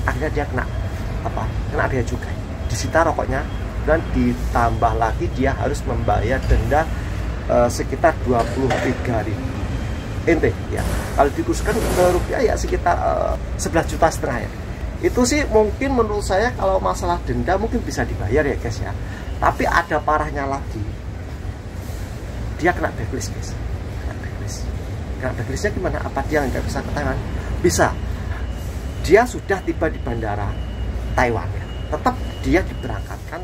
akhirnya dia kena apa? Kena bea cukai, disita rokoknya, dan ditambah lagi dia harus membayar denda sekitar 23.000 ente ya. Kalau dikurskan ke rupiah ya sekitar 11,5 juta ya. Itu sih mungkin menurut saya kalau masalah denda mungkin bisa dibayar ya guys ya. Tapi ada parahnya lagi, dia kena blacklist guys. Kena blacklistnya gimana? Apa dia nggak bisa ke Taiwan? Bisa. Dia sudah tiba di bandara Taiwan ya, tetap dia diberangkatkan.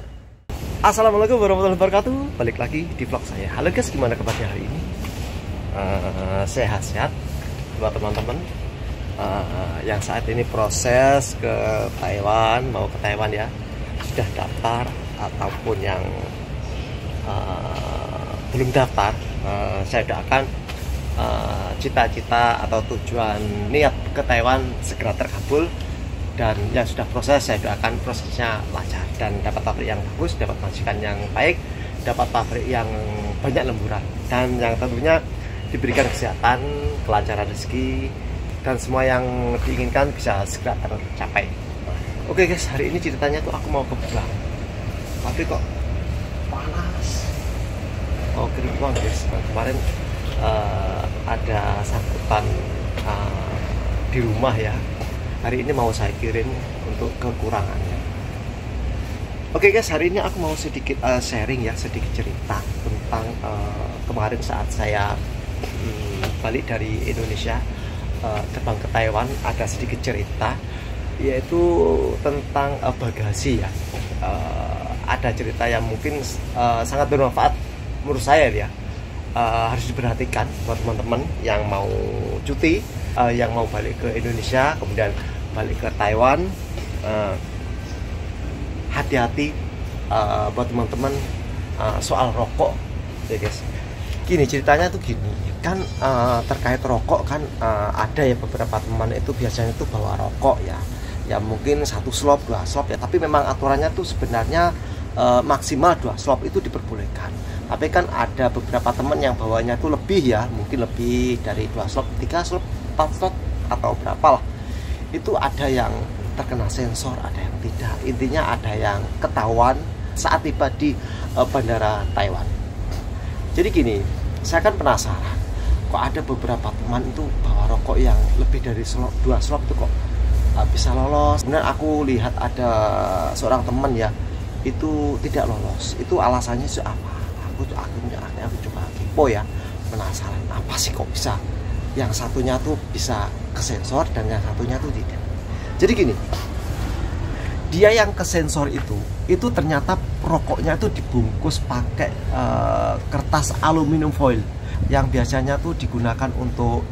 Assalamualaikum warahmatullahi wabarakatuh. Balik lagi di vlog saya. Halo guys, gimana kabarnya hari ini? Sehat-sehat buat teman-teman yang saat ini proses ke Taiwan, mau ke Taiwan ya, sudah daftar ataupun yang belum daftar. Saya doakan cita-cita atau tujuan niat ke Taiwan segera terkabul, dan yang sudah proses saya doakan prosesnya lancar dan dapat pabrik yang bagus, dapat majikan yang baik, dapat pabrik yang banyak lemburan, dan yang tentunya diberikan kesehatan, kelancaran rezeki, dan semua yang diinginkan bisa segera tercapai. Oke guys, hari ini ceritanya tuh aku mau ke bank, tapi kok panas. Oh, kering banget guys. Kemarin ada sangkutan di rumah ya. Hari ini mau saya kirim untuk kekurangannya. Oke guys, hari ini aku mau sedikit sharing ya, sedikit cerita tentang kemarin saat saya balik dari Indonesia terbang ke Taiwan. Ada sedikit cerita, yaitu tentang bagasi ya. Ada cerita yang mungkin sangat bermanfaat menurut saya ya. Harus diperhatikan buat teman-teman yang mau cuti, yang mau balik ke Indonesia kemudian balik ke Taiwan. Hati-hati buat teman-teman soal rokok ya guys. Gini ceritanya tuh gini kan, terkait rokok kan, ada ya beberapa teman itu biasanya tuh bawa rokok ya mungkin 1 slop 2 slop ya, tapi memang aturannya tuh sebenarnya maksimal 2 slop itu diperbolehkan. Tapi kan ada beberapa teman yang bawanya tuh lebih ya, mungkin lebih dari 2 slop, 3 slop, 4 slop atau berapa lah. Itu ada yang terkena sensor, ada yang tidak. Intinya ada yang ketahuan saat tiba di bandara Taiwan. Jadi gini, saya kan penasaran, kok ada beberapa teman itu bawa rokok yang lebih dari 2 slop itu kok bisa lolos. Kemudian aku lihat ada seorang teman ya, itu tidak lolos. Itu alasannya apa? Akhirnya aku coba kepo ya, penasaran apa sih kok bisa yang satunya tuh bisa kesensor dan yang satunya tuh tidak. Jadi gini, dia yang kesensor itu ternyata rokoknya itu dibungkus pakai kertas aluminium foil yang biasanya tuh digunakan untuk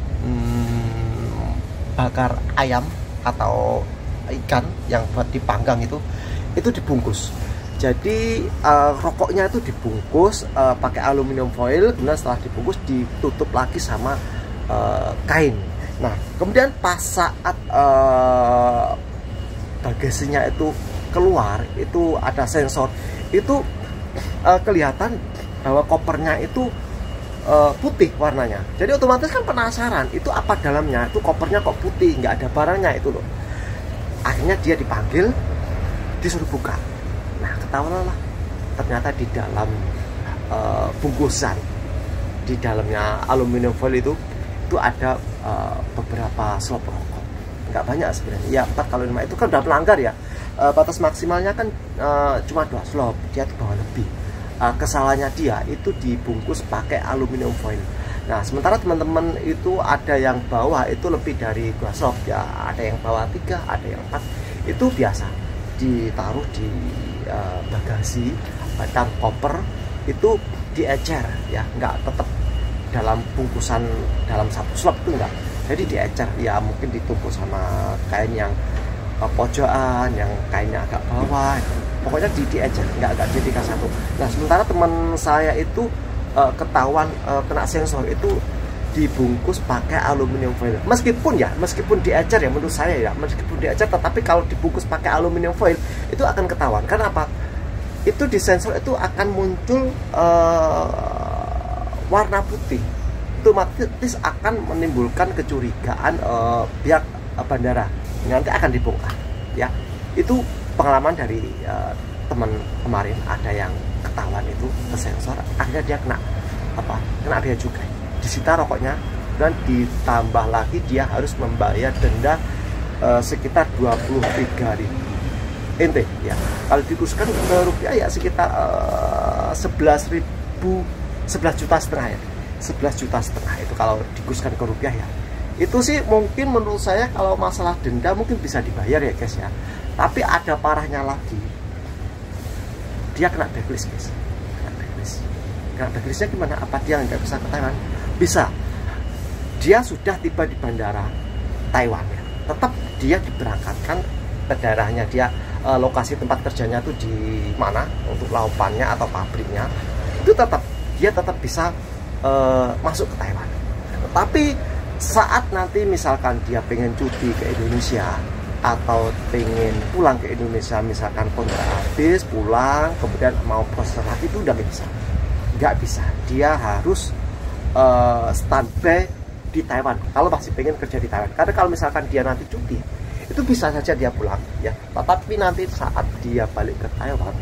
bakar ayam atau ikan yang buat dipanggang itu dibungkus. Jadi rokoknya itu dibungkus pakai aluminium foil, kemudian setelah dibungkus ditutup lagi sama kain. Nah kemudian pas saat bagasinya itu keluar, itu ada sensor, itu kelihatan bahwa kopernya itu putih warnanya. Jadi otomatis kan penasaran, itu apa dalamnya, itu kopernya kok putih, nggak ada barangnya itu loh. Akhirnya dia dipanggil, disuruh buka. Nah ketahuan lah, ternyata di dalam bungkusan, di dalamnya aluminium foil itu ada beberapa slop rokok. Nggak banyak sebenarnya ya, 4 kalau 5 itu kan udah melanggar ya. Batas maksimalnya kan cuma 2 slop, dia tuh bawa lebih. Kesalahannya dia itu dibungkus pakai aluminium foil. Nah sementara teman-teman itu ada yang bawa itu lebih dari 2 slop ya, ada yang bawa 3, ada yang 4. Itu biasa ditaruh di bagasi dan koper itu diecer ya, nggak tetap dalam bungkusan dalam 1 slop itu enggak. Jadi diecer ya, mungkin ditumpuk sama kain yang pojokan, yang kainnya agak bawah, pokoknya diecer, nggak dijadikan satu. Nah sementara teman saya itu ketahuan kena sensor itu dibungkus pakai aluminium foil. Meskipun diecer ya, menurut saya ya, meskipun diecer, tetapi kalau dibungkus pakai aluminium foil itu akan ketahuan. Karena apa? Itu di sensor itu akan muncul warna putih. Itu otomatis akan menimbulkan kecurigaan pihak bandara. Nanti akan dibongkar. ya. Itu pengalaman dari teman kemarin, ada yang ketahuan itu kesensor, akhirnya dia kena bea cukai, disita rokoknya, dan ditambah lagi dia harus membayar denda sekitar 23.000 ente ya. Kalau dikurskan ke rupiah ya sekitar 11 juta setengah ya. 11 juta setengah itu kalau dikurskan ke rupiah ya. Itu sih mungkin menurut saya kalau masalah denda mungkin bisa dibayar ya guys ya. Tapi ada parahnya lagi, dia kena blacklist guys. Kena blacklistnya gimana? Apa dia nggak bisa ke Taiwan? Bisa. Dia sudah tiba di bandara Taiwan ya, tetap dia diberangkatkan ke daerahnya dia, lokasi tempat kerjanya itu di mana untuk laupannya atau pabriknya, itu dia tetap bisa masuk ke Taiwan. Tapi saat nanti misalkan dia pengen cuti ke Indonesia atau pengen pulang ke Indonesia, misalkan kontrak habis pulang kemudian mau proses lagi, itu udah nggak bisa. Dia harus standby di Taiwan kalau masih pengen kerja di Taiwan. Karena kalau misalkan dia nanti cuti, itu bisa saja dia pulang ya, tetapi nanti saat dia balik ke Taiwan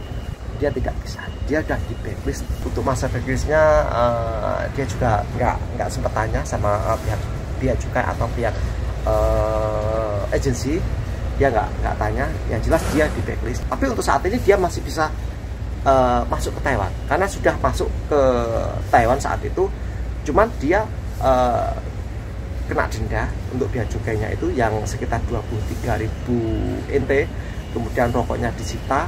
dia tidak bisa. Dia udah di blacklist. Untuk masa blacklistnya dia juga nggak sempat tanya sama pihak bea cukai atau pihak agensi, dia nggak tanya. Yang jelas dia di blacklist. Tapi untuk saat ini dia masih bisa masuk ke Taiwan karena sudah masuk ke Taiwan saat itu. Cuman dia kena denda untuk bea cukainya itu yang sekitar 23.000 nt, kemudian rokoknya disita,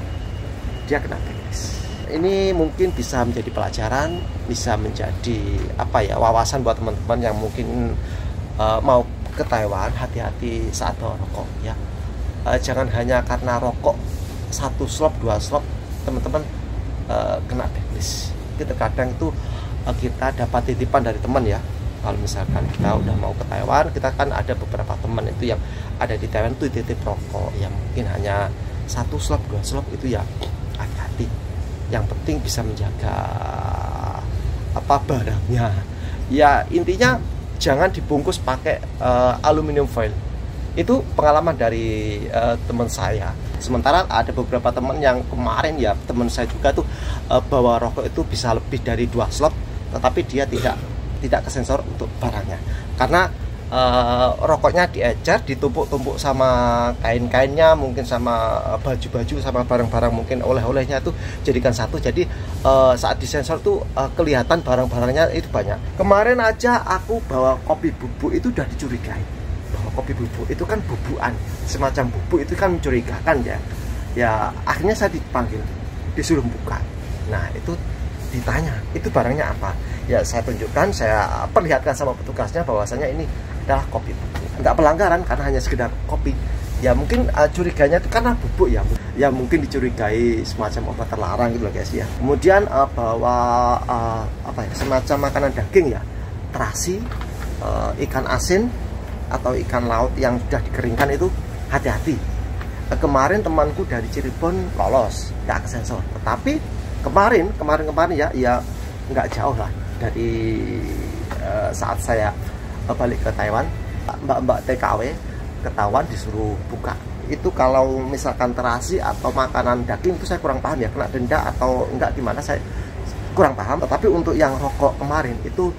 dia kena blacklist. Ini mungkin bisa menjadi pelajaran, bisa menjadi wawasan buat teman-teman yang mungkin mau ke Taiwan. Hati-hati saat bawa rokok ya. Jangan hanya karena rokok 1 slop 2 slop teman-teman kena blacklist. Itu terkadang itu kita dapat titipan dari teman ya. Kalau misalkan kita udah mau ke Taiwan, kita kan ada beberapa teman itu yang ada di Taiwan itu titip rokok yang mungkin hanya 1 slop 2 slop, itu ya hati-hati. Yang penting bisa menjaga barangnya ya. Intinya jangan dibungkus pakai aluminium foil. Itu pengalaman dari teman saya. Sementara ada beberapa teman yang kemarin ya, teman saya juga tuh bawa rokok itu bisa lebih dari 2 slop, tetapi dia tidak kesensor untuk barangnya karena rokoknya diecer, ditumpuk-tumpuk sama kain-kainnya, mungkin sama baju-baju, sama barang-barang mungkin oleh-olehnya itu jadikan satu. Jadi saat disensor tuh kelihatan barang-barangnya itu banyak. Kemarin aja aku bawa kopi bubuk itu udah dicurigai. Bahwa kopi bubuk itu kan bubukan, semacam bubuk itu kan mencurigakan ya. Ya akhirnya saya dipanggil, disuruh buka. Nah itu ditanya, itu barangnya apa? Ya saya tunjukkan, saya perlihatkan sama petugasnya bahwasanya ini adalah kopi bubuk. Enggak pelanggaran karena hanya sekedar kopi. Ya mungkin curiganya itu karena bubuk ya. Ya mungkin dicurigai semacam obat terlarang gitu loh guys ya. Kemudian bawa semacam makanan daging ya, terasi, ikan asin atau ikan laut yang sudah dikeringkan, itu hati-hati. Kemarin temanku dari Cirebon lolos, nggak kesensor. Tetapi kemarin ya nggak jauh lah dari saat saya balik ke Taiwan, mbak-mbak TKW ketahuan disuruh buka. Itu kalau misalkan terasi atau makanan daging itu saya kurang paham ya, kena denda atau enggak gimana, saya kurang paham. Tetapi untuk yang rokok kemarin itu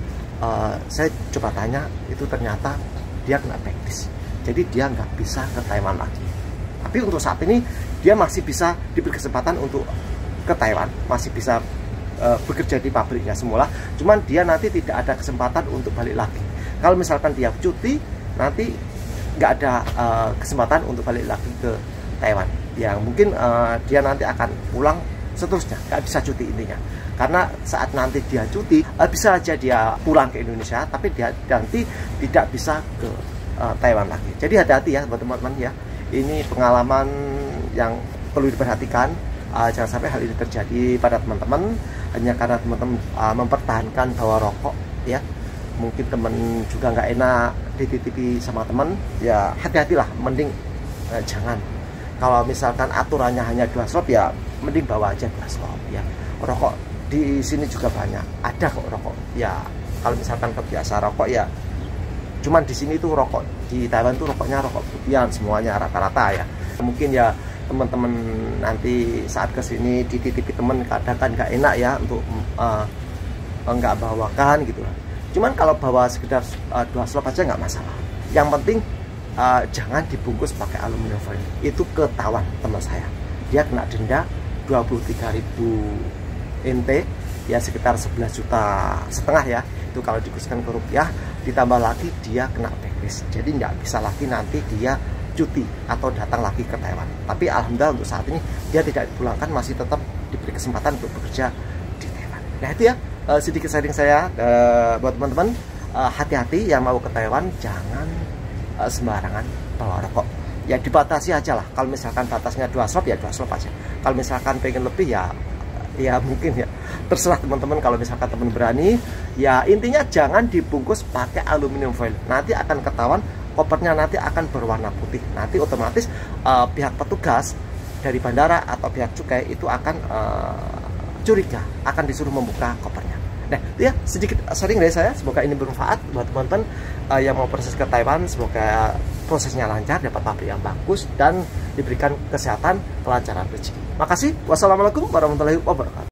saya coba tanya, itu ternyata dia kena blacklist. Jadi dia nggak bisa ke Taiwan lagi. Tapi untuk saat ini dia masih bisa diberi kesempatan untuk ke Taiwan, masih bisa bekerja di pabriknya semula. Cuman dia nanti tidak ada kesempatan untuk balik lagi. Kalau misalkan dia cuti, nanti nggak ada kesempatan untuk balik lagi ke Taiwan. Ya mungkin dia nanti akan pulang seterusnya, nggak bisa cuti intinya. Karena saat nanti dia cuti, bisa aja dia pulang ke Indonesia, tapi dia nanti tidak bisa ke Taiwan lagi. Jadi hati-hati ya buat teman-teman ya. Ini pengalaman yang perlu diperhatikan. Jangan sampai hal ini terjadi pada teman-teman hanya karena teman-teman mempertahankan bawa rokok ya. Mungkin teman juga nggak enak dititipi sama teman, ya hati-hatilah. Mending jangan. Kalau misalkan aturannya hanya 2 slop, ya mending bawa aja 2 slop ya. Rokok di sini juga banyak, ada kok rokok ya. Kalau misalkan kebiasa rokok ya, cuman di sini tuh rokok di Taiwan tuh rokoknya rokok putihan semuanya rata-rata ya. Mungkin ya teman-teman nanti saat kesini dititipi temen kadang kan nggak enak ya untuk nggak bawakan gitu. Cuman kalau bawa sekedar 2 slop aja nggak masalah. Yang penting jangan dibungkus pakai aluminium foil. Itu ketahuan teman saya, dia kena denda 23.000 NT, ya sekitar 11,5 juta ya. Itu kalau dikurskan ke rupiah, ditambah lagi dia kena blacklist. Jadi nggak bisa lagi nanti dia cuti atau datang lagi ke Taiwan. Tapi alhamdulillah untuk saat ini dia tidak dipulangkan, masih tetap diberi kesempatan untuk bekerja di Taiwan. Nah itu ya sedikit sharing saya buat teman-teman. Hati-hati yang mau ke Taiwan, jangan sembarangan bawa rokok. Ya dibatasi aja lah. Kalau misalkan batasnya 2 slop ya 2 slop aja. Kalau misalkan pengen lebih ya mungkin ya terserah teman-teman. Kalau misalkan teman berani, ya intinya jangan dibungkus pakai aluminium foil. Nanti akan ketahuan, kopernya nanti akan berwarna putih. Nanti otomatis pihak petugas dari bandara atau pihak cukai itu akan curiga, akan disuruh membuka kopernya. Nah itu ya sedikit sharing dari saya, semoga ini bermanfaat buat teman-teman yang mau proses ke Taiwan. Semoga prosesnya lancar, dapat pabrik yang bagus, dan diberikan kesehatan, kelancaran rezeki. Makasih. Wassalamualaikum warahmatullahi wabarakatuh.